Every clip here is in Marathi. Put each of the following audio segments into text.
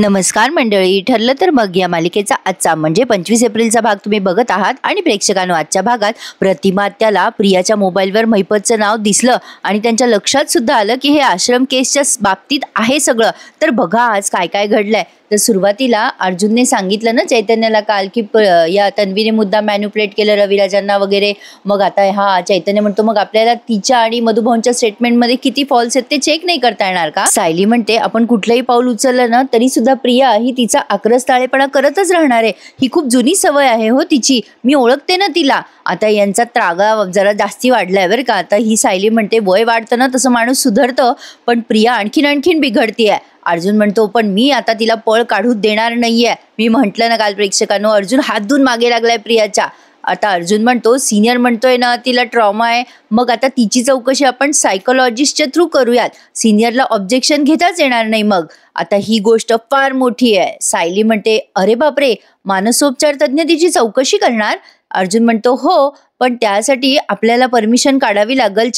नमस्कार मंडळी, ठरलं तर मग या मालिकेचा आजचा म्हणजे 25 एप्रिलचा भाग तुम्ही बघत आहात आणि प्रेक्षकांनो आजच्या भागात प्रतिमा त्याला प्रियाच्या मोबाईलवर महिपतचं नाव दिसलं आणि त्यांच्या लक्षात सुद्धा आलं की हे आश्रम केसच्या बाबतीत आहे सगळं. तर बघा आज काय काय घडलंय. तर सुरुवातीला अर्जुनने सांगितलं ना चैतन्याला काल की या तन्वीने मुद्दा मॅन्युप्युलेट केलं रविराजांना वगैरे. मग आता हा चैतन्य म्हणतो मग आपल्याला तिच्या आणि मधुभाऊंच्या स्टेटमेंटमध्ये किती फॉल्स आहेत ते चेक नाही करता येणार का. सायली म्हणते आपण कुठलंही पाऊल उचललं ना तरी सुद्धा प्रिया ही तिचा आक्रस्ताळेपणा करतच राहणार आहे. ही खूप जुनी सवय आहे हो तिची, मी ओळखते ना तिला. आता यांचा त्रागा जरा जास्ती वाढलाय बरं का. आता ही सायली म्हणते वय वाढतं ना तसं माणूस सुधारतं, पण प्रिया आणखीन बिघडतीये. अर्जुन म्हणतो पण मी आता तिला पळ काढू देणार नाहीये. मी म्हंटल ना काल प्रेक्षकांनो, अर्जुन हात धुवून मागे लागलाय प्रियाच्या. आता अर्जुन म्हणतो सिनियर म्हणतोय ना तिला ट्रॉमा आहे, मग आता तिची चौकशी आपण सायकोलॉजिस्टच्या थ्रू करूयात. सिनियरला ऑब्जेक्शन घेताच येणार नाही. मग आता ही गोष्ट फार मोठी आहे. सायली म्हणते अरे बापरे, मानसोपचार तज्ज्ञ तिची चौकशी करणार. अर्जुन म्हणतो हो, पण त्यासाठी आपल्याला परमिशन काढावी लागल.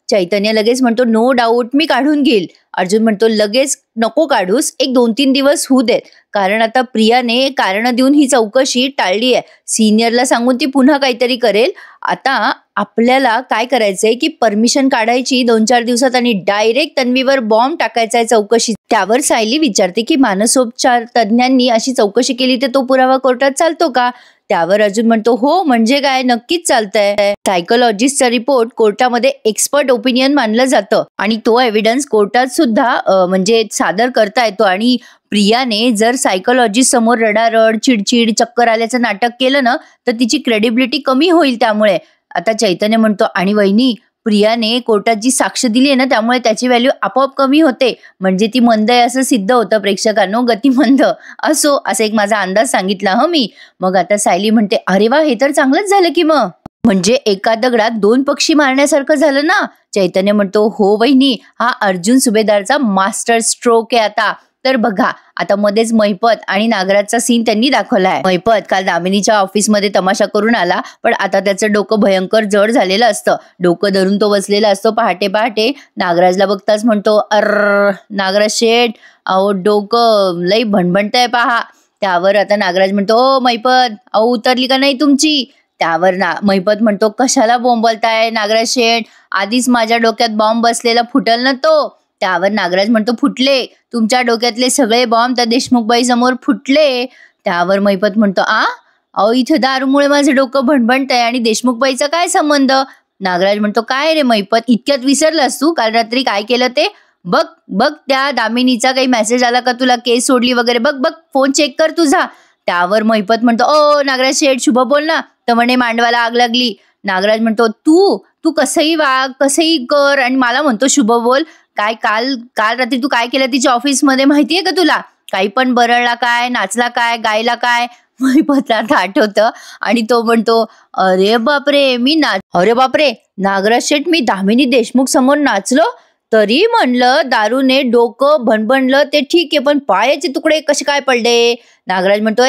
चैतन्य लगेच म्हणतो नो डाऊट मी काढून घेईल. अर्जुन म्हणतो लगेच नको काढूस, एक 2-3 दिवस होऊ देत, कारण आता प्रियाने कारण देऊन ही चौकशी टाळली आहे. सिनियरला सांगून ती पुन्हा काहीतरी करेल. आता आपल्याला काय करायचंय की परमिशन काढायची 2-4 दिवसात आणि डायरेक्ट तन्वीवर बॉम्ब टाकायचा आहे चौकशी. त्यावर सायली विचारते की मानसोपचार तज्ज्ञांनी अशी चौकशी केली तर तो पुरावा कोर्टात चालतो का. त्यावर अर्जुन म्हणतो हो म्हणजे काय, नक्कीच चालतंय. सायकोलॉजिस्टचा रिपोर्ट कोर्टामध्ये एक्सपर्ट ओपिनियन मानलं जातं आणि तो एव्हिडन्स कोर्टात सुद्धा म्हणजे सादर करता येतो. आणि प्रियाने जर सायकोलॉजिस्ट समोर रडारड चिडचिड चक्कर आल्याचं नाटक केलं ना तर तिची क्रेडिबिलिटी कमी होईल. त्यामुळे आता चैतन्य म्हणतो आणि वहिनी प्रियाने कोर्टात जी साक्ष दिली आहे ना त्यामुळे त्याची व्हॅल्यू आपोआप कमी होते, म्हणजे ती मंद आहे असं सिद्ध होतं. प्रेक्षकांनो गतिमंद असो असं एक माझा अंदाज सांगितला मी. मग आता सायली म्हणते अरे वा, हे तर चांगलंच झालं की मग, म्हणजे एका दगडात 2 पक्षी मारण्यासारखं झालं ना. चैतन्य म्हणतो हो वहिनी, हा अर्जुन सुभेदारचा मास्टर स्ट्रोक आहे. आता तर बघा आता मध्येच महिपत आणि नागराजचा सीन त्यांनी दाखवलाय. महिपत काल दामिनीच्या ऑफिसमध्ये तमाशा करून आला, पण आता त्याचं डोकं भयंकर जड झालेलं असतं. डोकं धरून तो बसलेला असतो पहाटे पहाटे. नागराजला बघताच म्हणतो नागराज शेठ, अहो डोकं लई भणभणतंय पहा. त्यावर आता नागराज म्हणतो ओ महिपत, अहो उतरली का नाही तुमची. त्यावर महिपत म्हणतो कशाला बोंबलताय नागराज शेठ, आधीच माझ्या डोक्यात बॉम्ब बसलेला फुटल ना तो. त्यावर नागराज म्हणतो फुटले, तुमच्या डोक्यातले सगळे बॉम्ब त्या देशमुखबाई समोर फुटले. त्यावर महिपत म्हणतो अहो इथं दारूमुळे माझं डोकं भणभणतंय आणि देशमुखबाईचा काय संबंध. नागराज म्हणतो काय रे महिपत, इतक्यात विसरलास तू काल रात्री काय केलं ते. बघ त्या दामिनीचा काही मेसेज आला का तुला, केस सोडली वगैरे, बघ फोन चेक कर तुझा. त्यावर महिपत म्हणतो ओ नागराज शेठ शुभ बोल ना, तर म्हणे मांडवाला आग लागली. नागराज म्हणतो तू कसंही वाग कसंही कर आणि मला म्हणतो शुभ बोल. काल रात्री तू काय केलं तिच्या ऑफिसमध्ये माहितीये का तुला. काही पण बरळला काय, नाचला काय, गायला काय. महिपतला आठवतं आणि तो म्हणतो अरे बापरे नागराज शेठ, मी दामिनी देशमुख समोर नाचलो तरी म्हणलं दारूने डोकं भणभणलं ते ठीक आहे, पण पायाचे तुकडे कसे काय पडले. नागराज म्हणतो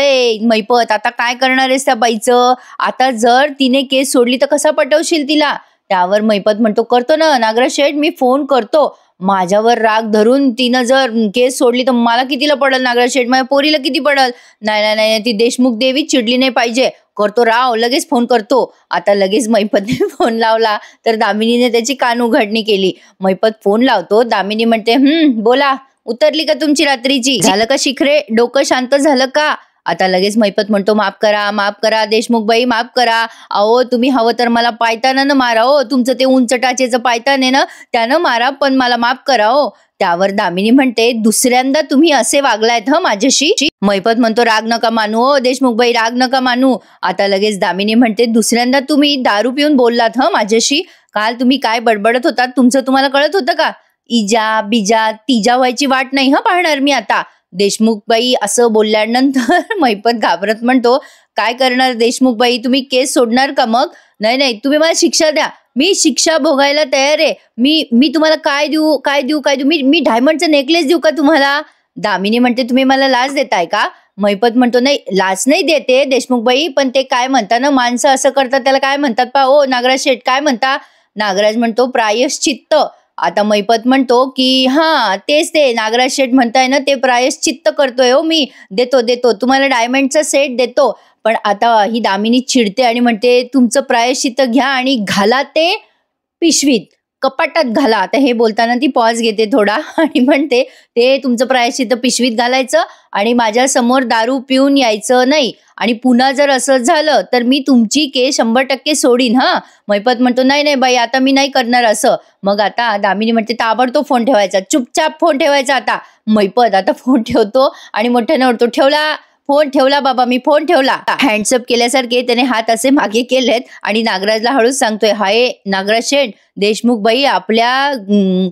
महिपत आता काय करणार आहेस त्या बाईचं, आता जर तिने केस सोडली तर कसा पटवशील तिला. त्यावर महिपत म्हणतो करतो ना नागराज शेठ, मी फोन करतो. माझ्यावर राग धरून तिनं जर केस सोडली तर मला कितीला पडल नागराज शेठ, माझ्या पोरीला किती पडल. नाही ती देशमुख देवी चिडली नाही पाहिजे. करतो राव, लगेच फोन करतो. आता लगेच महिपतने फोन लावला तर दामिनीने त्याची कान उघडणी केली. महिपत फोन लावतो, दामिनी म्हणते बोला, उतरली का तुमची रात्रीची, झालं का शिखरे, डोकं शांत झालं का. आता लगेच महिपत म्हणतो माफ करा देशमुखबाई, माफ करा. अहो तुम्ही हवं तर मला पायताना मारा हो, तुमचं ते उंच टाचेचं पायतान आहे ना त्यानं मारा, पण मला माफ करा हो. त्यावर दामिनी म्हणते दुसऱ्यांदा तुम्ही असे वागलायत माझ्याशी. महिपत म्हणतो राग नका मानू हो देशमुखबाई, राग नका मानू. आता लगेच दामिनी म्हणते दुसऱ्यांदा तुम्ही दारू पिऊन बोललात माझ्याशी. काल तुम्ही काय बडबडत होतात तुमचं तुम्हाला कळत होतं का. इजा बिजा तिजा व्हायची वाट नाही पाहणार मी आता. देशमुखबाई असं बोलल्यानंतर महिपत घाबरत म्हणतो काय करणार देशमुखबाई, तुम्ही केस सोडणार का मग. नाही तुम्ही मला शिक्षा द्या, मी शिक्षा भोगायला तयार आहे. मी तुम्हाला काय देऊ मी डायमंडचा नेकलेस देऊ का तुम्हाला. दामिनी म्हणते तुम्ही मला लाच देताय का. महिपत म्हणतो नाही लाच नाही देते देशमुखबाई, पण ते काय म्हणता ना माणसं असं करतात त्याला काय म्हणतात पा ओ नागराज शेठ, काय म्हणता. नागराज म्हणतो प्रायश्चित्त. आता मैपत म्हणतो की हां, तेच ते नागराज शेठ म्हणताय ना, ते प्रायश्चित्त करतोय हो मी. देतो, देतो. तुम्हाला डायमंडचा सेट देतो. पण आता ही दामिनी चिडते आणि म्हणते, "तुमचं प्रायश्चित्त घ्या आणि घाला ते पिशवीत, कपाटात घाला." आता हे बोलताना ती पॉज घेते थोडा आणि म्हणते, "ते तुमचं प्रायश्चित्त पिशवीत घालायचं आणि माझ्यासमोर दारू पिऊन यायचं नाही. आणि पुन्हा जर असं झालं, तर मी तुमची केस 100% सोडीन हां." मैपत म्हणतो, "नाही, नाही बाई, आता मी नाही करणार असं." मग आता दामिनी म्हणते, "ताबडतोब फोन ठेवायचा, चुपचाप फोन ठेवायचा आता." मैपत आता फोन ठेवतो आणि मोठ्याने ओरडतो, "ठेवला, फोन ठेवला बाबा, मी फोन ठेवला." हँड्सअप केल्यासारखे त्याने हात असे मागे केलेत आणि नागराजला हळूच सांगतोय, "हाय नागराज शेठ, देशमुख बाई आपल्या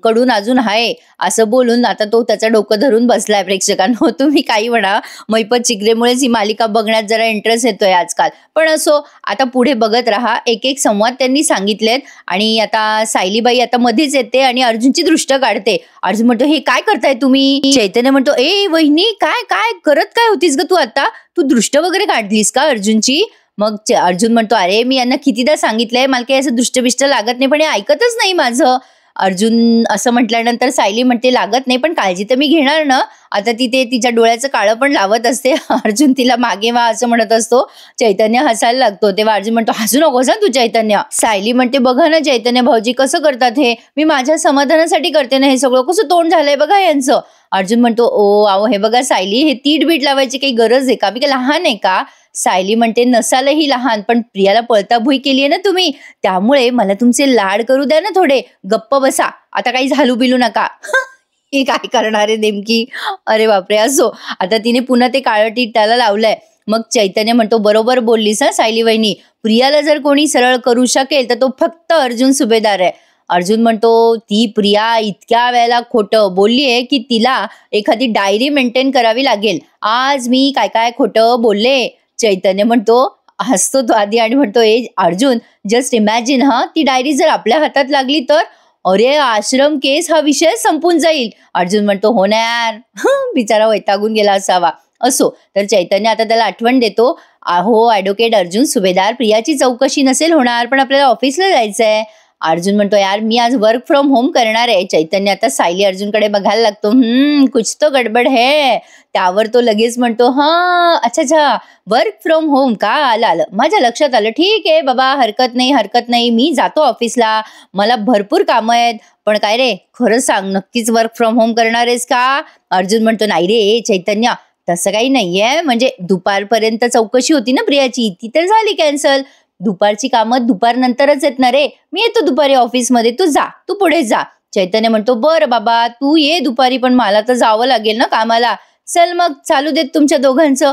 कडून अजून आहे." असं बोलून आता तो त्याचं डोकं धरून बसलाय. प्रेक्षकांनो, तुम्ही काही म्हणा, मैपत चिकरेमुळेच ही मालिका बघण्यात जरा इंटरेस्ट येतोय आजकाल. पण असो, आता पुढे बघत राहा. एक एक संवाद त्यांनी सांगितलेत आणि आता सायलीबाई आता मध्येच येते आणि अर्जुनची दृष्ट काढते. अर्जुन म्हणतो, "हे काय करताय तुम्ही?" चैतन्य म्हणतो, "ए वहिनी, काय काय करत काय होतीस ग तू आता? तू दृष्ट वगैरे काढलीस का अर्जुनची?" मग अर्जुन म्हणतो, "अरे मी यांना कितीदा सांगितलंय, मला काही असं दृष्टबिष्ट लागत नाही, पण हे ऐकतच नाही माझं." अर्जुन असं म्हटल्यानंतर सायली म्हणते, "लागत नाही, पण काळजी तर मी घेणार ना." आता ती ते तिच्या डोळ्याचं काळं पण लावत असते. अर्जुन तिला मागे व्हा असं म्हणत असतो. चैतन्य हसायला लागतो. तेव्हा अर्जुन म्हणतो, "हसू नकोस हं तू चैतन्य." सायली म्हणते, "बघा ना चैतन्य भाऊजी कसं करतात हे, मी माझ्या समाधानासाठी करते ना हे सगळं, कसं तोंड झालंय बघा यांचं." अर्जुन म्हणतो, "ओ आहो हे बघा सायली, हे तीट बीट लावायची काही गरज आहे का? मी काय लहान आहे का?" सायली म्हणते, "नसालही लहान, पण प्रियाला पळताभुई केली ना तुम्ही, त्यामुळे मला तुमचे लाड करू द्या ना थोडे. गप्प बसा, आता काही झालू बिलू नका." ही काय करणार आहे नेमकी? अरे बापरे! असो, आता तिने पुन्हा ते काळं टीट त्याला लावलंय. मग चैतन्य म्हणतो, "बरोबर बोललीस हं सायली वहिनी, प्रियाला जर कोणी सरळ करू शकेल तर तो फक्त अर्जुन सुभेदार आहे." अर्जुन म्हणतो, "ती प्रिया इतक्या वेळेला खोटं बोललीये की तिला एखादी डायरी मेंटेन करावी लागेल. आज मी काय काय खोटं बोलले." चैतन्य म्हणतो, हसतो तो आधी आणि म्हणतो, "ए अर्जुन, जस्ट इमॅजिन हां, ती डायरी जर आपल्या हातात लागली तर? अरे आश्रम केस हा विषय संपून जाईल." अर्जुन म्हणतो, "हो ना यार." बिचारा वैतागून गेला असावा. असो, तर चैतन्य आता त्याला आठवण देतो, "अहो ॲडव्होकेट अर्जुन सुभेदार, प्रियाची चौकशी नसेल होणार, पण आपल्याला ऑफिसला जायचंय." अर्जुन म्हणतो, "यार मी आज वर्क फ्रॉम होम करणार आहे." चैतन्य आता सायली अर्जुनकडे बघायला लागतो, कुछ तो गडबड है." त्यावर तो लगेच म्हणतो, "हां, अच्छा अच्छा, वर्क फ्रॉम होम का? आलं आलं, माझ्या लक्षात आलं. ठीक आहे बाबा, हरकत नाही, हरकत नाही. मी जातो ऑफिसला, मला भरपूर कामं आहेत. पण काय रे, खरंच सांग, नक्कीच वर्क फ्रॉम होम करणार आहेस का?" अर्जुन म्हणतो, "नाही रे चैतन्य, तसं काही नाहीये. म्हणजे दुपारपर्यंत चौकशी होती ना प्रियाची, ती तर झाली कॅन्सल. दुपारची कामं दुपारनंतरच आहेत ना रे. मी येतो दुपारी ऑफिसमध्ये, तू जा, तू पुढे जा." चैतन्य म्हणतो, "बरं बाबा, तू ये दुपारी, पण मला तर जावं लागेल ना कामाला. चल मग चालू देत तुमच्या दोघांचं."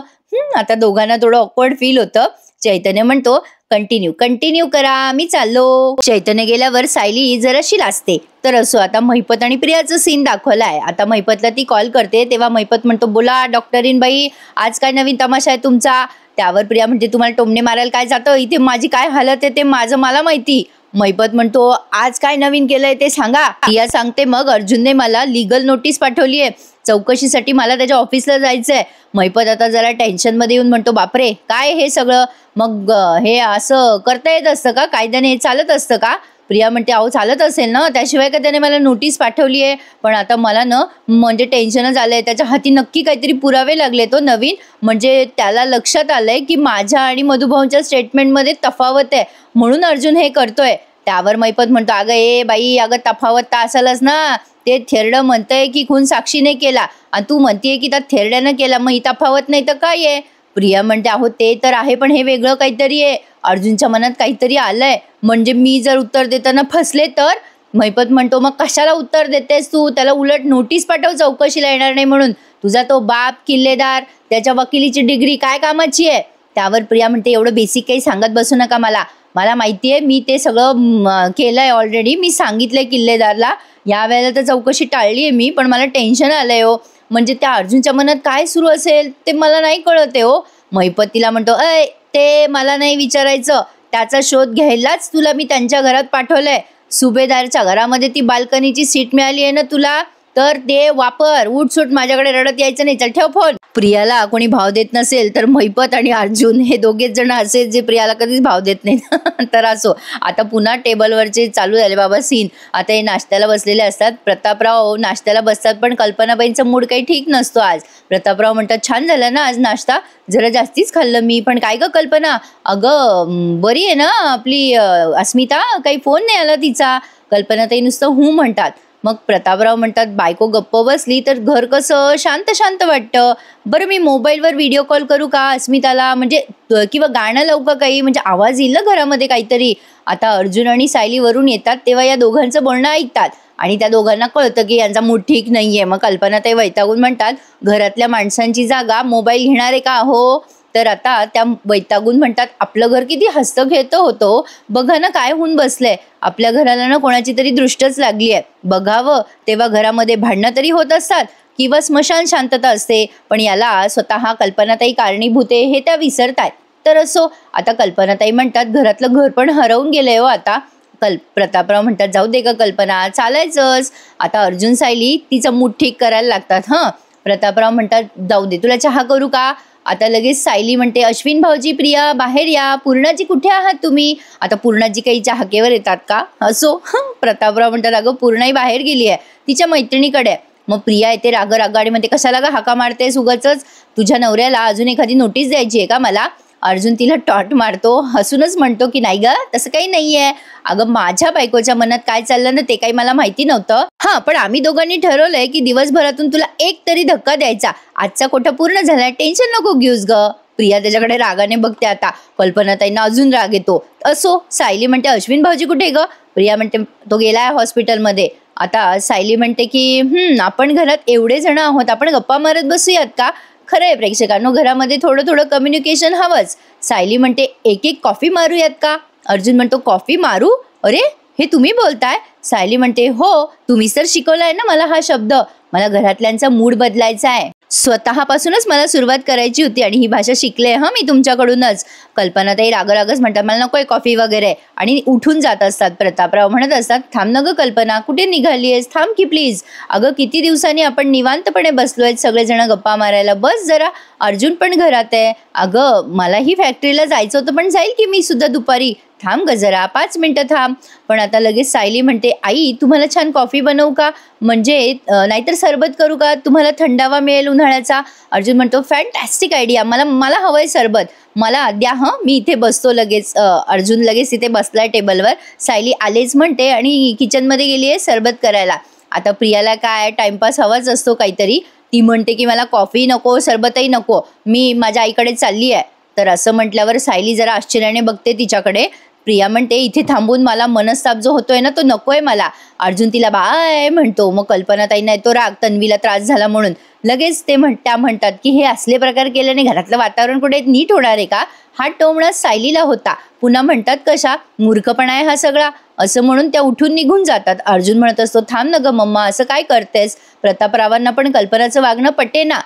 आता दोघांना थोडं ऑकवर्ड फील होतं. चैतन्य म्हणतो, "कंटिन्यू कंटिन्यू करा, मी चाललो." चैतन्य गेल्यावर सायली जराशी लाजते. तर असो, आता महिपत आणि प्रियाचं सीन दाखवलाय. आता महिपतला ती कॉल करते, तेव्हा महिपत म्हणतो, "बोला डॉक्टरीन बाई, आज काय नवीन तमाशा आहे तुमचा?" त्यावर प्रिया म्हणते, "तुम्हाला टोमणे मारायला काय जातं? इथे माझी काय हालत आहे ते माझं मला माहिती." महिपत म्हणतो, "आज काय नवीन केलंय ते सांगा." प्रिया सांगते, "मग अर्जुनने मला लीगल नोटीस पाठवली आहे चौकशीसाठी, मला त्याच्या ऑफिसला जायचंय." महिपत आता जरा टेन्शनमध्ये येऊन म्हणतो, "बापरे, काय हे सगळं? मग हे असं करता येत असतं का? कायद्याने हे चालत असतं का?" प्रिया म्हणते, "अहो चालत असेल ना, त्याशिवाय का त्याने मला नोटीस पाठवली आहे. पण आता मला ना म्हणजे टेन्शनच आलंय. त्याच्या हाती नक्की काहीतरी पुरावे लागले तो नवीन. म्हणजे त्याला लक्षात आलंय की माझ्या आणि मधुभाऊंच्या स्टेटमेंटमध्ये तफावत आहे, म्हणून अर्जुन हे करतोय." त्यावर महिपत म्हणतो, "अगं ए बाई, अगं तफावत तर असेलच ना. ते थेरडं म्हणतंय की खून साक्षीने केला आणि तू म्हणतेय की त्या थेरड्यानं केला, मग ही तफावत नाही तर काय आहे?" प्रिया म्हणते, "अहो ते तर आहे, पण हे वेगळं काहीतरी आहे. अर्जुनच्या मनात काहीतरी आलंय, म्हणजे मी जर उत्तर देताना फसले तर." महिपत म्हणतो, "मग कशाला उत्तर देतेस तू? त्याला उलट नोटीस पाठव चौकशीला येणार नाही म्हणून. तुझा तो बाप किल्लेदार, त्याच्या वकिलीची डिग्री काय कामाची आहे?" त्यावर प्रिया म्हणते, "एवढं बेसिक काही सांगत बसू नका मला. मला माहिती आहे, मी ते सगळं केलंय ऑलरेडी. मी सांगितलंय किल्लेदारला. यावेळेला तर चौकशी टाळली आहे मी, पण मला टेन्शन आलंय हो. म्हणजे त्या अर्जुनच्या मनात काय सुरू असेल ते मला नाही कळत आहे हो." महिपत तिला म्हणतो, "अय, ते मला नाही विचारायचं. त्याचा शोध घ्यायलाच तुला मी त्यांच्या घरात पाठवलंय. सुभेदारच्या घरामध्ये ती बाल्कनीची सीट मिळाली आहे ना तुला, तर ते वापर, उठसूट, माझ्याकडे रडत यायचं नाही, चल ठेव फोन. प्रियाला कोणी भाव देत नसेल तर महिपत आणि अर्जुन हे दोघेच जण असे जे प्रियाला कधीच भाव देत नाहीत. तर असो, आता पुन्हा टेबलवरचे चालू झाले बाबा सीन. आता हे नाश्त्याला बसलेले असतात. प्रतापराव नाश्त्याला बसतात, पण कल्पनाबाईंचा मूड काही ठीक नसतो आज. प्रतापराव म्हणतात, छान झाला ना आज नाश्ता, जरा जास्तीच खाल्लं मी. पण काय ग कल्पना, अगं बरी आहे ना आपली अस्मिता, काही फोन नाही आला तिचा. कल्पनाताई नुसतं म्हणतात. मग प्रतापराव म्हणतात, बायको गप्प बसली तर घर कसं शांत शांत वाटतं. बरं मी मोबाईलवर व्हिडिओ कॉल करू का अस्मिताला, म्हणजे किंवा गाणं लावू का काही, म्हणजे आवाज येईल ना घरामध्ये काहीतरी. आता अर्जुन आणि सायली वरून येतात तेव्हा या दोघांचं बोलणं ऐकतात आणि त्या दोघांना कळतं की यांचा मूड ठीक नाहीये. मग कल्पना ते वैतागून म्हणतात, घरातल्या माणसांची जागा मोबाईल घेणार आहे का हो. तर आता त्या वैतागून म्हणतात, आपलं घर किती हसतं खेळतं होतं, बघा ना काय होऊन बसलंय. आपल्या घराला ना कोणाची तरी दृष्टच लागली आहे. बघावं तेव्हा घरामध्ये भांडणं तरी होत असतात किंवा स्मशान शांतता असते, पण याला स्वतः कल्पनाताई कारणीभूत आहे हे त्या विसरतायत. तर असो, आता कल्पनाताई म्हणतात, घरातलं घर पण हरवून गेलंय हो आता. प्रतापराव म्हणतात, जाऊ दे का कल्पना, चालायचंच. आता अर्जुन सायली तिचं मूड ठीक करायला लागतात. प्रतापराव म्हणतात, जाऊ दे, तुला चहा करू का. आता लगेच सायली म्हणते, अश्विन भाऊजी, प्रिया बाहेर या, पूर्णाजी कुठे आहात तुम्ही. आता पूर्णाजी काही हाकेवर येतात का. असो, प्रतापराव म्हणतात, अगं पूर्णाही बाहेर गेली आहे, तिच्या मैत्रिणीकडे. मग प्रिया येते रागाडी म्हणते, कशाला ग हाका मारतेस उगाचच, तुझ्या नवऱ्याला अजून एखादी नोटीस द्यायची आहे का मला. अर्जुन तिला टॉट मारतो, हसूनच म्हणतो की नाही ग, तसं काही नाहीये. अगं माझ्या बायकोच्या मनात काय चाललं ना ते काही मला माहिती नव्हतं. पण आम्ही दोघांनी ठरवलंय की दिवसभरातून तुला एक तरी धक्का द्यायचा. आजचा कोठा पूर्ण झाला, टेन्शन नको घेऊस ग. प्रिया त्याच्याकडे रागाने बघते. आता कल्पनाताईंना अजून राग येतो. असो, सायली म्हणते, अश्विन भाऊजी कुठे ग. प्रिया म्हणते, तो गेलाय हॉस्पिटलमध्ये. आता सायली म्हणते की आपण घरात एवढे जण आहोत, आपण गप्पा मारत बसूयात का. खरंय प्रेक्षकांनो, घरामध्ये थोडं थोडं कम्युनिकेशन हवंच. सायली म्हणते, एक कॉफी मारूयात का. अर्जुन म्हणतो, कॉफी मारू, अरे हे तुम्ही बोलताय. सायली म्हणते, हो तुम्हीच तर शिकवलाय ना मला हा शब्द. मला घरातल्यांचा मूड बदलायचा आहे, स्वतःपासूनच मला सुरुवात करायची होती आणि ही भाषा शिकले मी तुमच्याकडूनच. कल्पनाताई रागच म्हणतात, मला नकोय कॉफी वगैरे, आणि उठून जात असतात. प्रतापराव म्हणत असतात, थांब न ग कल्पना, कुठे निघालीयस, थांब की प्लीज. अगं किती दिवसांनी आपण निवांतपणे बसलोय सगळेजण गप्पा मारायला, बस जरा. अर्जुन पण घरात आहे. अगं मलाही फॅक्टरीला जायचं होतं, पण जाईल की मी सुद्धा दुपारी, थांब ग जरा 5 मिनिटं थांब. पण आता लगेच सायली म्हणते, आई तुम्हाला छान कॉफी बनवू का, म्हणजे नाहीतर सरबत करू का, तुम्हाला थंडावा मिळेल उन्हाळ्याचा. अर्जुन म्हणतो, फॅन्टॅस्टिक आयडिया, मला हवंय सरबत, मला द्या मी इथे बसतो लगेच. अर्जुन लगेच इथे बसलाय टेबलवर. सायली आलेच म्हणते आणि किचनमध्ये गेली आहे सरबत करायला. आता प्रियाला काय टाइमपास हवाच असतो काहीतरी. ती म्हणते की मला कॉफी नको, सरबतही नको, मी माझ्या आईकडे चालली आहे. तर असं म्हटल्यावर सायली जरा आश्चर्याने बघते तिच्याकडे. प्रिया म्हणते, इथे थांबून मला मनस्ताप जो होतोय ना तो नकोय मला. अर्जुन तिला बाय म्हणतो. मग कल्पनाताईंना येतो राग, तन्वीला त्रास झाला म्हणून. लगेच त्या म्हणतात की हे असले प्रकार केल्याने घरातलं वातावरण कुठे नीट होणार आहे का. हा टोमणा सायलीला होता. पुन्हा म्हणतात, कशा मूर्खपणा आहे हा सगळा, असं म्हणून त्या उठून निघून जातात. अर्जुन म्हणत असतो, थांब न ग मम्मा, असं काय करतेस. प्रतापरावांना पण कल्पनाचं वागणं पटे ना.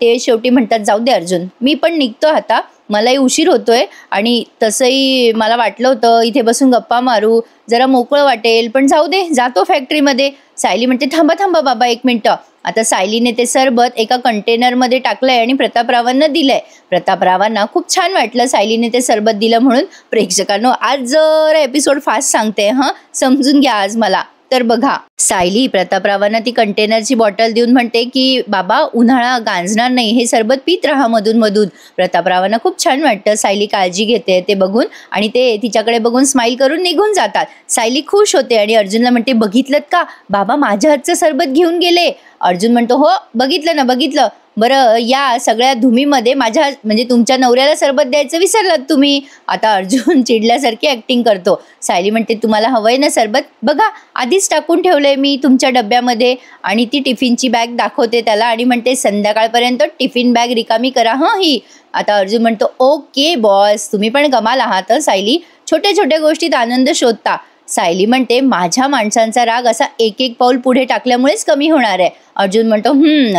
ते शेवटी म्हणतात, जाऊ दे अर्जुन, मी पण निघतो आता, मलाही उशीर होतोय आणि तसंही मला वाटलं होतं इथे बसून गप्पा मारू, जरा मोकळं वाटेल, पण जाऊ दे, जातो फॅक्टरीमध्ये. सायली म्हणते, थांबा बाबा 1 मिनिटं. आता सायलीने ते सरबत एका कंटेनरमध्ये टाकलंय आणि प्रतापरावांना दिलंय. प्रतापरावांना खूप छान वाटलं सायलीने ते सरबत दिलं म्हणून. प्रेक्षकांनो, आज जर एपिसोड फास्ट सांगते समजून घ्या आज मला. तर बघा, सायली प्रतापरावांना ती कंटेनरची बॉटल देऊन म्हणते की बाबा उन्हाळा गांजणार नाही, हे सरबत पीत राहा मधून मधून. प्रतापरावांना खूप छान वाटतं, सायली काळजी घेते ते बघून, आणि ते तिच्याकडे बघून स्माईल करून निघून जातात. सायली खुश होते आणि अर्जुनला म्हणते, बघितलं का बाबा, माझ्या हातचं सरबत घेऊन गेले. अर्जुन म्हणतो, हो बघितलं ना, बघितलं. बरं, या सगळ्या धुमीमध्ये माझ्या म्हणजे तुमच्या नवऱ्याला सरबत द्यायचं विसरलात तुम्ही. आता अर्जुन चिडल्यासारखी ऍक्टिंग करतो. सायली म्हणते, तुम्हाला हवंय ना सरबत, बघा आधीच टाकून ठेवलंय मी तुमच्या डब्यामध्ये. आणि ती टिफिनची बॅग दाखवते त्याला आणि म्हणते, संध्याकाळपर्यंत टिफिन बॅग रिकामी करा ही. आता अर्जुन म्हणतो, ओके बॉस, तुम्ही पण कमाल आहात सायली, छोट्या छोट्या गोष्टीत आनंद शोधता. सायली म्हणते, माझ्या माणसांचा राग असा एक पाऊल पुढे टाकल्यामुळेच कमी होणार आहे. अर्जुन म्हणतो,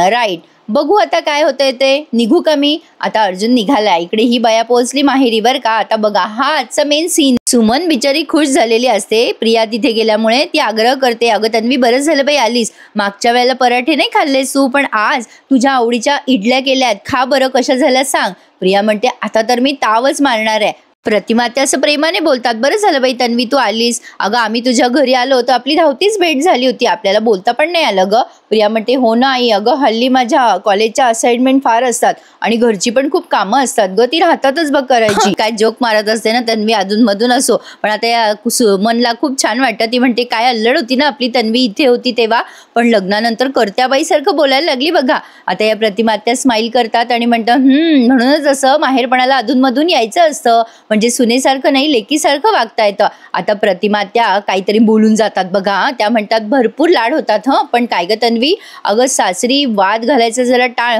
राईट. बघू आता काय होतंय ते, निघू का मी? आता अर्जुन निघाला. इकडे ही बाया पोहोचली माहेरी बर का. आता बघा हा आजचा मेन सीन. सुमन बिचारी खुश झालेली असते प्रिया तिथे गेल्यामुळे. ती आग्रह करते, अगं तन्वी बरं झालं बाई आलीस, मागच्या वेळेला पराठे नाही खाल्लेस तू, पण आज तुझ्या आवडीच्या इडल्या केल्यात, खा बरं कशा झाल्या सांग. प्रिया म्हणते आता तर मी तावच मारणार आहे. प्रतिमा ते असं प्रेमाने बोलतात, बरं झालं बाई तन्वी तू आलीस, अगं आम्ही तुझ्या घरी आलो होतो, आपली धावतीच भेट झाली होती, आपल्याला बोलता पण नाही आलं ग. प्रिया म्हणते हो ना आई, अगं हल्ली माझ्या कॉलेजच्या असाइनमेंट फार असतात आणि घरची पण खूप कामं असतात ग, ती राहतातच बघ करायची. काय जोक मारत असते ना तन्वी अधून मधून. असो, पण आता या सुमनला खूप छान वाटतं. ती म्हणते काय अल्लड होती ना आपली तन्वी इथे होती तेव्हा, पण लग्नानंतर कर्त्याबाईसारखं बोलायला लागली बघा. आता या प्रतिमा त्या स्माईल करतात आणि म्हणतात म्हणूनच असं माहेरपणाला अधून मधून यायचं असतं, म्हणजे सुनेसारखं नाही लेकीसारखं वागता येतं. आता प्रतिमा त्या काहीतरी बोलून जातात बघा. त्या म्हणतात भरपूर लाड होतात पण काय ग तन्वी, अगं सासरी वाद घालायचं जरा टाळ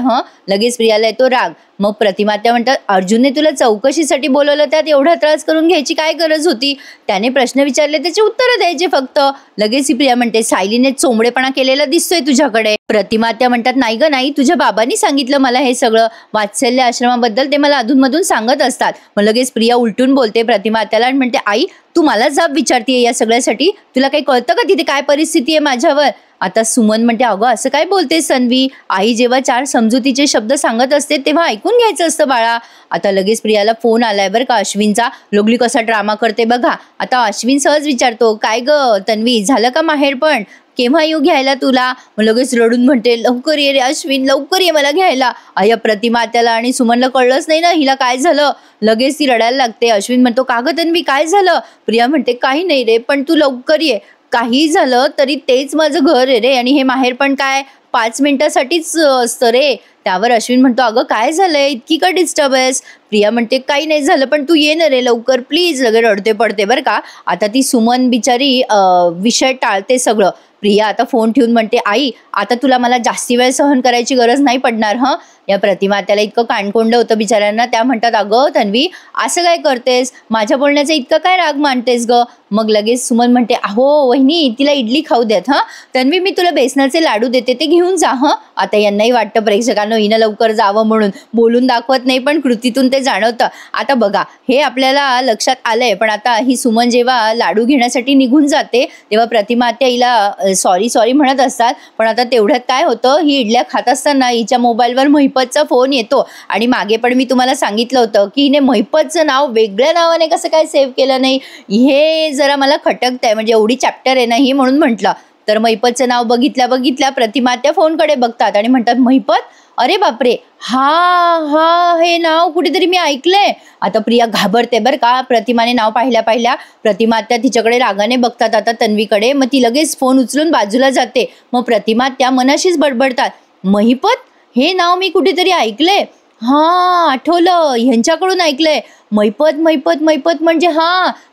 लगेच प्रियाला येतो राग. मग प्रतिमा त्या म्हणतात अर्जुनने तुला चौकशीसाठी बोलवलं, त्यात एवढा त्रास करून घ्यायची काय गरज होती, त्याने प्रश्न विचारले त्याची उत्तरं द्यायचे फक्त. लगेच ही प्रिया म्हणते सायलीने चोंबडेपणा केलेला दिसतोय तुझ्याकडे. प्रतिमा त्या म्हणतात नाही ग नाही, तुझ्या बाबांनी सांगितलं मला हे सगळं, वात्सल्य आश्रमाबद्दल ते मला अधूनमधून सांगत असतात. मग लगेच प्रिया उलटून बोलते प्रतिमा त्याला आणि म्हणते आई तू मला जाब विचारतीये या सगळ्यासाठी, तुला काही कळतं का तिथे काय परिस्थिती आहे माझ्यावर. आता सुमन म्हणते अगं असं काय बोलतेस तन्वी, आई जेव्हा 4 समजुतीचे शब्द सांगत असते तेव्हा ऐकून घ्यायचं असतं बाळा. आता लगेच प्रियाला फोन आलाय बरं का अश्विनचा. लोगली कसा ड्रामा करते बघा. आता अश्विन सहज विचारतो काय ग तन्वी झालं का माहेर, पण केव्हा येऊ घ्यायला तुला. मग लगेच रडून म्हणते लवकर ये रे अश्विन, लवकर ये मला घ्यायला. या प्रतिमा त्याला आणि सुमनला कळलंच नाही ना हिला काय झालं, लगेच ती रडायला लागते. अश्विन म्हणतो का ग तन्वी काय झालं. प्रिया म्हणते काही नाही रे, पण तू लवकर ये, काही झालं तरी तेच माझं घर आहे रे, आणि हे माहेर पण काय 5 मिनिटासाठीच असतं रे. त्यावर अश्विन म्हणतो अगं काय झालंय, इतकी का डिस्टर्ब आहेस. प्रिया म्हणते काही नाही झालं, पण तू ये ना रे लवकर प्लीज. लगे रडते पडते बरं का. आता ती सुमन बिचारी विषय टाळते सगळं. प्रिया आता फोन ठेवून म्हणते आई आता तुला मला जास्ती वेळ सहन करायची गरज नाही पडणार या प्रतिमा त्याला इतकं कानकोंड होतं बिचाऱ्यांना. त्या म्हणतात अगं तन्वी असं काय करतेस, माझ्या बोलण्याचा इतकं काय राग मांडतेस ग. मग लगेच सुमन म्हणते अहो वहिनी तिला इडली खाऊ देत तन्वी, मी तुला बेसनाचे लाडू देते ते घेऊन जा आता यांनाही वाटतं प्रेक्षकांना हिनं लवकर जावं म्हणून, बोलून दाखवत नाही पण कृतीतून ते जाणवतं. आता बघा हे आपल्याला लक्षात आलंय, पण आता ही सुमन जेव्हा लाडू घेण्यासाठी निघून जाते तेव्हा प्रतिमा त्या हिला सॉरी सॉरी म्हणत असतात. पण आता तेवढ्यात काय होतं, ही इडल्या खात असताना हिच्या मोबाईलवर महिपतचा फोन येतो. आणि मागे पण मी तुम्हाला सांगितलं होतं की हिने महिपतचं नाव वेगळ्या नावाने कसं काय सेव्ह केलं नाही, हे जरा मला खटकतंय, म्हणजे एवढी चॅप्टर आहे ना ही म्हणून म्हटलं. तर महिपतचं नाव बघितल्या प्रतिमा त्या फोनकडे बघतात आणि म्हणतात महिपत, अरे बापरे हा हे नाव कुठेतरी मी ऐकलंय. आता प्रिया घाबरते बरं का. प्रतिमाने नाव पाहिल्या प्रतिमा त्या तिच्याकडे रागाने बघतात आता तन्वीकडे. मग ती लगेच फोन उचलून बाजूला जाते. मग प्रतिमा त्या मनाशीच बडबडतात महिपत हे नाव मी कुठेतरी ऐकलंय, आठवलं ह्यांच्याकडून ऐकलंय. महिपत म्हणजे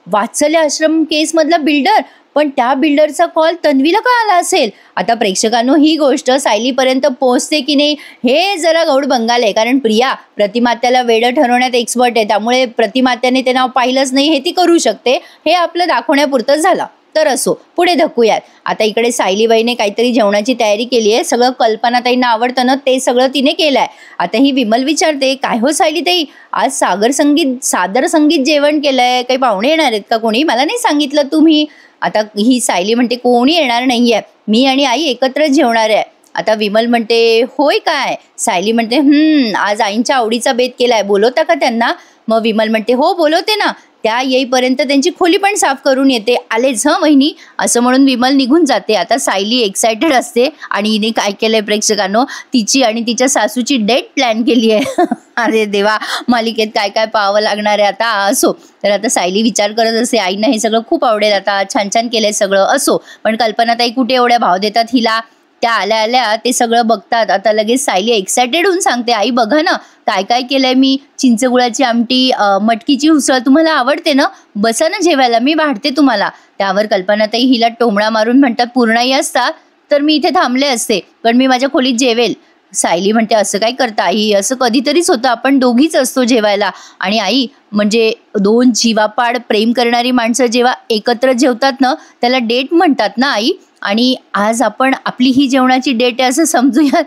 वात्सल्य आश्रम केस मधला बिल्डर, पण त्या बिल्डरचा कॉल तन्वीला का आला असेल. आता प्रेक्षकांनो ही गोष्ट सायलीपर्यंत पोहोचते की नाही हे जरा गौड बंगाल आहे, कारण प्रिया प्रतिमात्याला वेडं ठरवण्यात एक्सपर्ट आहे, त्यामुळे प्रतिमात्याने ते नाव पाहिलंच नाही हे ती करू शकते. हे आपलं दाखवण्यापुरतं झालं. तर असो पुढे धक्कूयात. आता इकडे सायलीबाईने काहीतरी जेवणाची तयारी केली आहे, सगळं कल्पनाताईंना आवडतं ना ते सगळं तिने केलंय. आता ही विमल विचारते काय हो सायलीताई आज सादर संगीत जेवण केलंय, काही पाहुणे येणार आहेत का कोणी, मला नाही सांगितलं तुम्ही. आता ही सायली म्हणते कोणी येणार नाहीये, मी आणि आई एकत्र जेवणार आहे. आता विमल म्हणते होय काय. सायली म्हणते आज आईंच्या आवडीचा बेत केलाय, बोलवता का त्यांना. मग विमल म्हणते हो बोलवते ना, त्या येईपर्यंत त्यांची खोली पण साफ करून येते, आलेच वहिनी असं म्हणून विमल निघून जाते. आता सायली एक्सायटेड असते आणि हिने काय केलंय प्रेक्षकांनो, तिची आणि तिच्या सासूची डेट प्लॅन केली आहे. अरे देवा, मालिकेत काय काय पाहावं लागणार आहे आता. असो, तर आता सायली विचार करत असते आईना हे सगळं खूप आवडेल, आता छान छान केलंय सगळं. असो, पण कल्पनाताई कुठे एवढ्या भाव देतात हिला. त्या आल्या ते सगळं बघतात. आता लगेच सायली एक्सायटेड होऊन सांगते आई बघा ना काय काय केलंय मी, चिंचगुळाची आमटी, मटकीची उसळ, तुम्हाला आवडते ना, बसा ना जेवायला, मी वाढते तुम्हाला. त्यावर कल्पनाताई हिला टोमणा मारून म्हणतात पूर्णाई असता तर मी इथे थांबले असते, पण मी माझ्या खोलीत जेवेल. सायली म्हणते असं काय करता आई, असं कधीतरीच होतं, आपण दोघीच असतो जेवायला. आणि आई म्हणजे दोन जीवापाड प्रेम करणारी माणसं जेव्हा एकत्र जेवतात ना त्याला डेट म्हणतात ना आई. आणि आज आपण आपली ही जेवणाची डेट आहे असं समजूयात.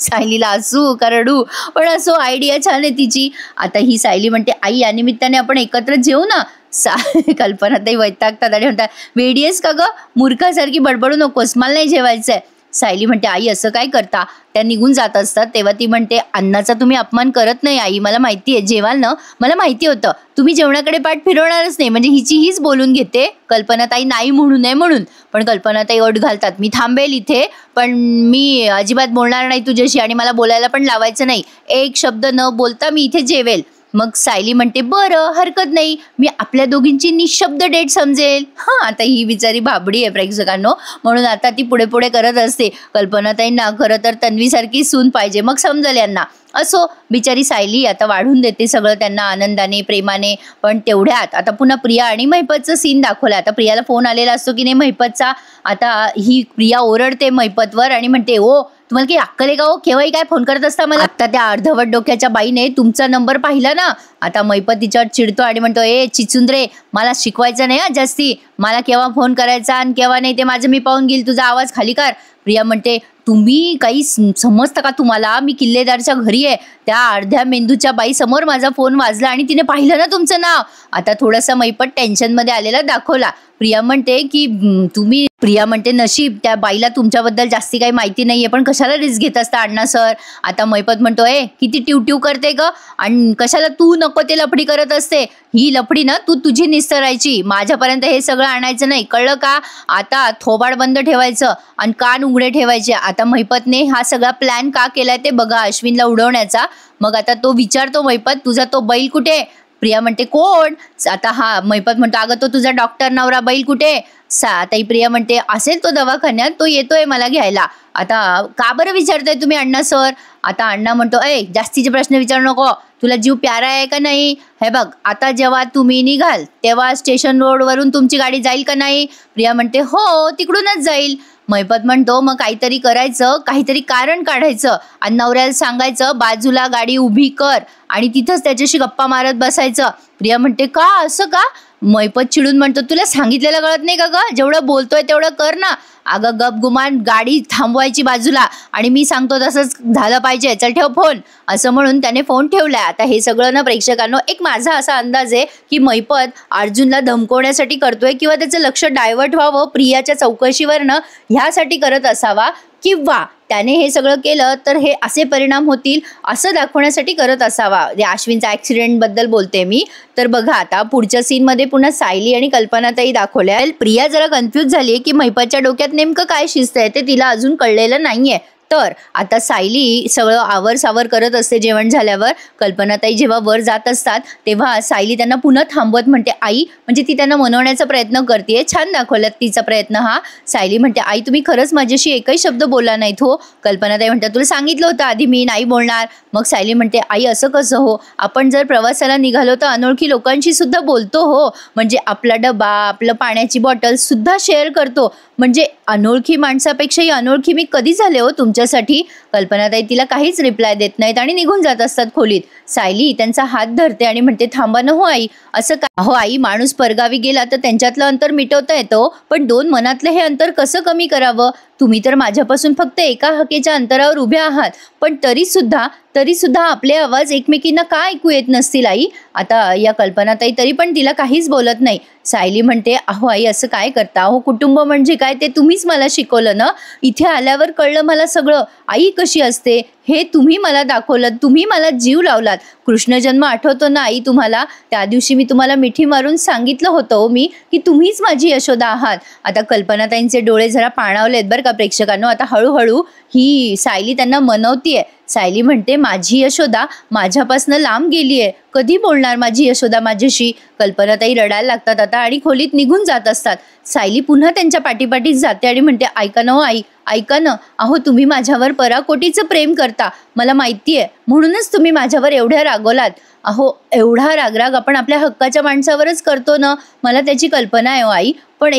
सायलीला असू का रडू, पण असो आयडिया छान आहे तिची. आता ही सायली म्हणते आई या निमित्ताने आपण एकत्र जेवू ना. कल्पनाताई वैतागतात आणि म्हणतात वेडी आहेस का ग, मूर्खासारखी बडबडू नकोस, मला नाही जेवायचंय. सायली म्हणते आई असं काय करता. त्या निघून जात असतात तेव्हा ती म्हणते अन्नाचा तुम्ही अपमान करत नाही आई, मला माहिती आहे जेवाल ना, मला माहिती होतं तुम्ही जेवणाकडे पाठ फिरवणारच नाही. म्हणजे हिची हीच बोलून घेते कल्पनाताई नाही म्हणू नये म्हणून. पण कल्पनाताई अट घालतात मी थांबेल इथे, पण मी अजिबात बोलणार नाही तुझ्याशी आणि मला बोलायला पण लावायचं नाही, एक शब्द न बोलता मी इथे जेवेल. मग सायली म्हणते बरं हरकत नाही, मी आपल्या दोघींची निशब्द डेट समजेल. आता ही बिचारी भाबडी आहे प्रेक्षकांनो, म्हणून आता ती पुढे पुढे करत असते. कल्पनाताईंना खरं तर तन्वीसारखी सून पाहिजे मग समजेल यांना. असो बिचारी सायली आता वाढून देते सगळं त्यांना आनंदाने प्रेमाने. पण तेवढ्यात आता पुन्हा प्रिया आणि महिपतचं सीन दाखवलं. आता प्रियाला फोन आलेला असतो की नाही महिपतचा. आता ही प्रिया ओरडते महिपतवर आणि म्हणते ओ तुम्हाला काही अक्कल आहे का हो, केव्हाही काय फोन करत असता मला. आता त्या अर्धवट डोक्याच्या बाईने तुमचा नंबर पाहिला ना. आता महिपत तिच्यावर चिडतो आणि म्हणतो ए चिचुंद्रे मला शिकवायचं नाही जास्ती, मला केव्हा फोन करायचा आणि केव्हा नाही ते माझं मी पाहून घेईल, तुझा आवाज खाली कर. प्रिया म्हणते तुम्ही काही समजतं का तुम्हाला, मी किल्लेदारच्या घरी आहे, त्या अर्ध्या मेंदूच्या बाई समोर माझा फोन वाजला आणि तिने पाहिलं ना तुमचं नाव. आता थोडासा महिपत टेन्शनमध्ये आलेला दाखवला. प्रिया म्हणते की तुम्ही, प्रिया म्हणते नशीब त्या बाईला तुमच्याबद्दल जास्ती काही माहिती नाहीये, पण कशाला रिस्क घेत असता अण्णा सर. आता महिपत म्हणतो ए किती टिवटिव करते ग, आणि कशाला तू नको ते लफडी करत असते, ही लफडी ना तू तुझी निस्तरायची, माझ्यापर्यंत हे सगळं आणायचं नाही कळलं का. आता थोबाड बंद ठेवायचं आणि कान उघडे ठेवायचे. आता महिपतने हा सगळा प्लॅन का केलाय ते बघा अश्विनला उडवण्याचा. मग आता तो विचारतो महिपत तुझा तो बैल कुठे. प्रिया म्हणते कोण. आता हा महिपत म्हणतो अगं तो तुझा डॉक्टर नवरा बैल कुठे. आता ही प्रिया म्हणते असेल तो दवाखान्यात, तो येतोय मला घ्यायला. आता का बरं विचारताय तुम्ही अण्णा सर. आता अण्णा म्हणतो ए जास्तीचे प्रश्न विचारू नको, तुला जीव प्यारा आहे का नाही. हे बघ आता जेव्हा तुम्ही निघाल तेव्हा स्टेशन रोडवरून तुमची गाडी जाईल का नाही. प्रिया म्हणते हो तिकडूनच जाईल. महिपत म्हणतो मग काहीतरी करायचं, काहीतरी कारण काढायचं आणि नवऱ्याला सांगायचं बाजूला गाडी उभी कर आणि तिथंच त्याच्याशी गप्पा मारत बसायचं. प्रिया म्हणते का असं का. महिपत चिडून म्हणतो तुला सांगितलेलं कळत नाही का ग, जेवढं बोलतोय तेवढं कर ना. अगं गप गुमान गाडी थांबवायची बाजूला आणि मी सांगतो तसंच झालं पाहिजे, चल ठेव फोन. असं म्हणून त्याने फोन ठेवलाय. आता हे सगळं ना प्रेक्षकांनो एक माझा असा अंदाज आहे की महिपत अर्जुनला धमकवण्यासाठी करतोय किंवा त्याचं लक्ष डायव्हर्ट व्हावं प्रियाच्या चौकशीवरनं ह्यासाठी करत असावा, किंवा त्याने हे सगळं केलं तर हे असे परिणाम होतील असं दाखवण्यासाठी करत असावा. या अश्विनचा ऍक्सिडेंट बद्दल बोलते मी. तर बघा आता पुढच्या सीन मध्ये पुन्हा सायली आणि कल्पनाताई दाखवल्या. प्रिया जरा कन्फ्यूज झाली की महिपतच्या डोक्यात नेमकं काय शिस्त आहे ते तिला अजून कळलेलं नाहीये. तर आता सायली सगळं आवरसावर करत असते. जेवण झाल्यावर कल्पनाताई जेव्हा वर जात असतात तेव्हा सायली त्यांना पुन्हा थांबवत म्हणते आई, म्हणजे ती त्यांना मनवण्याचा प्रयत्न करते. छान दाखवल्यात तिचा प्रयत्न हा. सायली म्हणते आई तुम्ही खरंच माझ्याशी एकही शब्द बोलला नाहीत हो. कल्पनाताई म्हणतात तुला सांगितलं होतं आधी मी नाही बोलणार. मग सायली म्हणते आई असं कसं हो, आपण जर प्रवासाला निघालो तर अनोळखी लोकांशी सुद्धा बोलतो हो, म्हणजे आपला डबा आपलं पाण्याची बॉटल सुद्धा शेअर करतो, म्हणजे अनोळखी माणसापेक्षाही अनोळखी मी कधी झाले हो तुमच्यासाठी. कल्पनाताई तिला काहीच रिप्लाय देत नाहीत आणि निघून जात असतात खोलीत. सायली त्यांचा हात धरते आणि म्हणते थांबा ना हो आई, असं का हो आई, माणूस परगावी गेला तर त्यांच्यातलं अंतर मिटवता येतं, पण दोन मनातलं हे अंतर कसं कमी करावं. तुम्ही तर माझ्यापासून फक्त एका हाकेच्या अंतरावर उभ्या आहात, पण तरी सुद्धा आपले आवाज एकमेकींना का ऐकू येत नसतील आई. आता या कल्पनाताई तरी पण तिला काहीच बोलत नाही. सायली म्हणते अहो आई असं काय करता हो, कुटुंब म्हणजे काय ते तुम्हीच मला शिकवलं ना, इथे आल्यावर कळलं मला सगळं. आई कशी असते हे तुम्ही मला दाखवलं, तुम्ही मला जीव लावलात. कृष्णजन्म आठवतो ना आई तुम्हाला, त्या दिवशी मी तुम्हाला मिठी मारून सांगितलं होतं मी की तुम्हीच माझी यशोदा आहात. आता कल्पनाताईंचे डोळे जरा पाणावलेत बरं का प्रेक्षकांनो. आता हळूहळू ही सायली त्यांना मनवतीये. सायली म्हणते माझी यशोदा माझ्यापासून लांब गेलीये, कधी बोलणार माझी यशोदा माझ्याशी. कल्पनाताई रडायला लागतात आता आणि खोलीत निघून जात असतात. सायली पुन्हा त्यांच्या पाठीपाठीच जाते आणि म्हणते ऐका ना हो आई, ऐका ना, अहो तुम्ही माझ्यावर पराकोटीचं प्रेम करता मला माहितीये, म्हणूनच तुम्ही माझ्यावर एवढ्या रागवलात. अहो एवढा रागराग आपण आपल्या हक्काच्या माणसावरच करतो ना, मला त्याची कल्पना आहे हो आई, पण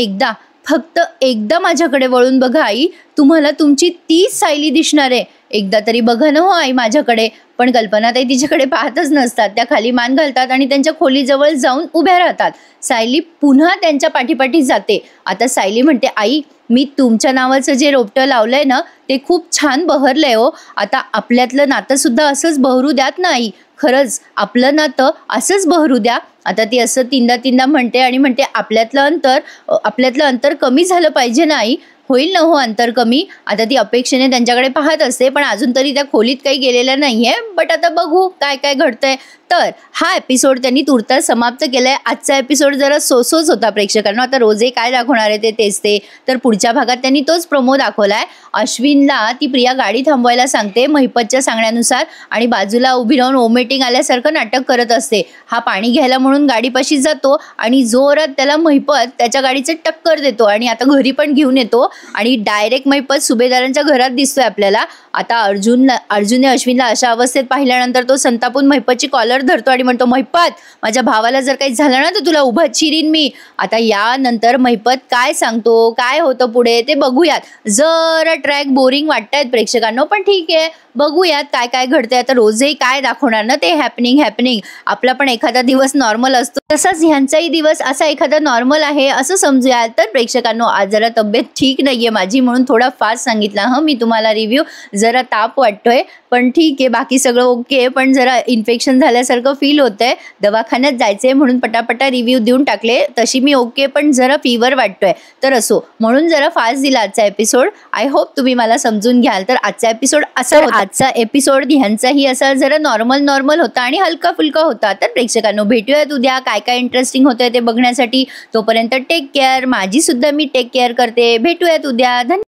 फक्त एकदा माझ्याकडे वळून बघा आई, तुम्हाला तुमची तीच सायली दिसणार आहे. एकदा तरी बघा ना हो आई माझ्याकडे. पण कल्पनाताई तिच्याकडे पाहतच नसतात. त्या खाली मान घालतात आणि त्यांच्या खोलीजवळ जाऊन उभ्या राहतात. सायली पुन्हा त्यांच्या पाठीपाठी जाते. आता सायली म्हणते, आई मी तुमच्या नावाचं जे रोपटं लावलंय ना ते खूप छान बहरलंय हो. आता आपल्यातलं नातं सुद्धा असंच बहरू द्यात ना आई. खरंच आपलं नातं असंच बहरू द्या. आता ती असं तीनदा म्हणते आणि म्हणते, आपल्यातलं अंतर कमी झालं पाहिजे ना आई. होईल ना हो अंतर कमी. आता ती अपेक्षेने त्यांच्याकडे पाहत असते, पण अजून तरी त्या खोलीत काही गेलेल्या नाहीये. बट आता बघू काय काय घडतंय. तर हा एपिसोड त्यांनी तुर्तास समाप्त केलाय. आजचा एपिसोड जरा सोसोच होता प्रेक्षकांना. आता रोजही काय दाखवणार आहे ते तेच ते. तर पुढच्या भागात त्यांनी तोच प्रोमो दाखवलाय. अश्विनला ती प्रिया गाडी थांबवायला सांगते महिपतच्या सांगण्यानुसार आणि बाजूला उभी राहून ओमेटिंग आल्यासारखं नाटक करत असते. हा पाणी घ्यायला म्हणून गाडीपाशी जातो आणि जोरात त्याला महिपत त्याच्या गाडीचे टक्कर देतो आणि आता घरी पण घेऊन येतो आणि डायरेक्ट महिपत सुभेदारांच्या घरात दिसतोय आपल्याला. आता अर्जुनने अश्विनला अशा अवस्थेत पाहिल्यानंतर तो संतापून महिपतची कॉलर धरतो आणि म्हणतो, महिपत माझ्या भावाला जर काही झालं ना तर तुला उभं चिरीन मी. आता यानंतर महिपत काय सांगतो, काय होतं पुढे ते बघूयात. जरा ट्रॅक बोरिंग वाटतायत प्रेक्षकांना, पण ठीक आहे बघूयात काय काय घडतंय. आता रोजही काय दाखवणार ना ते हॅपनिंग. आपला पण एखादा दिवस नॉर्मल असतो, तसाच ह्यांचाही दिवस असा एखादा नॉर्मल आहे असं समजूया. तर प्रेक्षकांनो आज जरा तब्येत ठीक नाहीये माझी म्हणून थोडा फास्ट सांगितला मी तुम्हाला रिव्ह्यू. जरा ताप वाटतोय पण ठीक आहे, बाकी सगळं ओके. पण जरा इन्फेक्शन झाल्यासारखं फील होतंय, दवाखान्यात जायचंय म्हणून पटापटा रिव्ह्यू देऊन टाकले. तशी मी ओके पण जरा फीवर वाटतोय. तर असो म्हणून जरा फास्ट दिला आजचा एपिसोड. आय होप तुम्ही मला समजून घ्याल. तर आजचा एपिसोड असा होता. आजचा एपिसोड ह्यांचाही असा जरा नॉर्मल होता आणि हलका फुलका होता. तर प्रेक्षकांनो भेटूयात उद्या. काय काय इंटरेस्टिंग होतंय ते बघण्यासाठी. तोपर्यंत टेक केअर. माझी सुद्धा मी टेक केअर करते. भेटूयात उद्या. धन्यवाद.